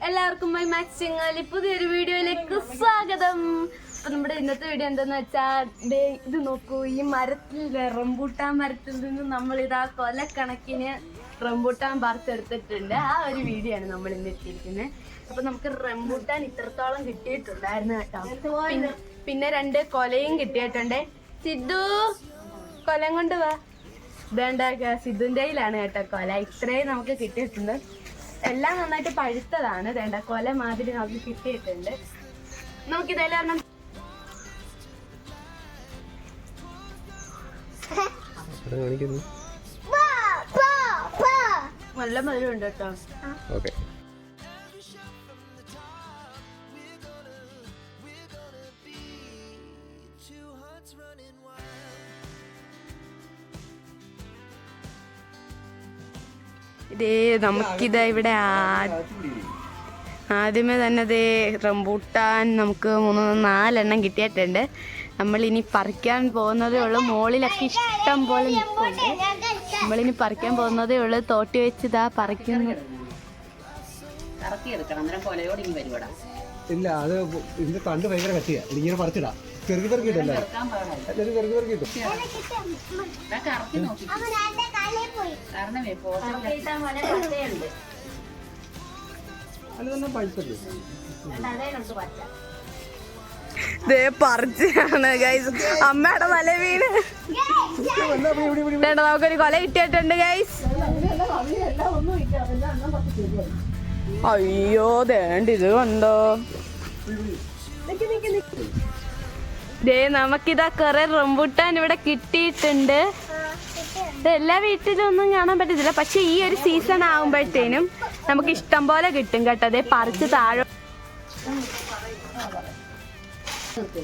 എല്ലാവർക്കും my max ചെങ്ങാലി പുതിയൊരു വീഡിയോയിലേക്ക് സ്വാഗതം. അപ്പൊ നമ്മുടെ ഇന്നത്തെ വീഡിയോ എന്താന്ന് വെച്ചാൽ ഇത് നോക്കൂ, ഈ മരത്തിൽ റംബൂട്ടാൻ മരത്തിൽ നിന്ന് നമ്മൾ ഇതാ കൊലക്കണക്കിന് റംബൂട്ടാൻ പറിച്ചെടുത്തിട്ടുണ്ട്. ആ ഒരു വീഡിയോ ആണ് നമ്മൾ ഇന്ന് എത്തിയിരിക്കുന്നത്. അപ്പൊ നമുക്ക് റംബൂട്ടാൻ ഇത്രത്തോളം കിട്ടിയിട്ടുണ്ടായിരുന്നു കേട്ടോ. പിന്നെ 2 കൊലയും കിട്ടിയിട്ടുണ്ട്. സിദ്ധു കൊലം കൊണ്ട് വാ. വേണ്ട, സിദ്ധുൻ്റെ കയ്യിലാണ് കേട്ടോ കൊല. ഇത്രയും നമുക്ക് കിട്ടിയിട്ടുണ്ട്. എല്ലാം നന്നായിട്ട് പഴുത്തതാണ്. വേണ്ട, കൊല മാതിരി നമുക്ക് കിട്ടിയിട്ടുണ്ട്. നമുക്കിതെല്ലാം നല്ല മധുരമുണ്ട് കേട്ടോ. നമുക്കിതാ ഇവിടെ ആദ്യമേ തന്നെ റംബൂട്ടാൻ നമുക്ക് 3-4 കിട്ടിയിട്ടുണ്ട്. നമ്മളിനി പറിക്കാൻ പോകുന്നതേ ഉള്ളൂ. മോളിലൊക്കെ ഇഷ്ടം പോലെ നിൽക്കുന്നുണ്ട്. നമ്മളിനി പറിക്കാൻ പോകുന്നതേ ഉള്ളൂ. തോട്ടി വെച്ച് ഇതാ പറിക്കുന്നു. ഇല്ല, അത് ഇതിന്റെ തണ്ട് ഭയങ്കര കട്ടിയാ. ഇങ്ങനെ പറിച്ചിടാം. ചെറുക്കി പെറുക്കിട്ടല്ലേ, ചെറുക്കി പെറുക്കിട്ടും. പറിച്ചാണ് ഗൈസ്. അമ്മയുടെ തല വീണ്. നമുക്കൊരു കൊല കിട്ടിയിട്ടുണ്ട് ഗൈസ്. അയ്യോ ഇത് കണ്ടോ. നമുക്കിതാ കുറെ റംബൂട്ടാൻ ഇവിടെ കിട്ടിയിട്ടുണ്ട്. എല്ലാ വീട്ടിലും ഒന്നും കാണാൻ പറ്റത്തില്ല, പക്ഷെ ഈ ഒരു സീസൺ ആകുമ്പോഴത്തേനും നമുക്ക് ഇഷ്ടം പോലെ കിട്ടും കേട്ടോ. അതേ പറിച്ച് താഴെ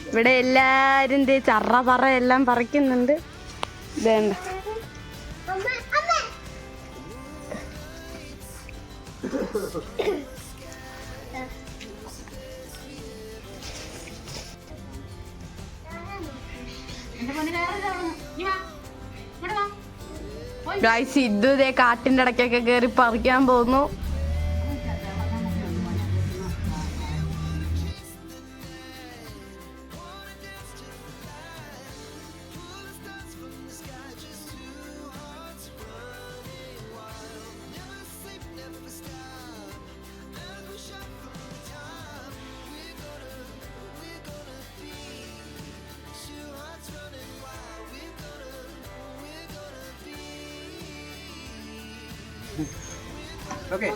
ഇവിടെ എല്ലാരും ചറ പറ എല്ലാം പറിക്കുന്നുണ്ട്. വേണ്ട, സിദ്ധു കാട്ടിന്റെ ഇടയ്ക്കൊക്കെ കേറി പറിക്കാൻ പോകുന്നു. ഓക്കെ.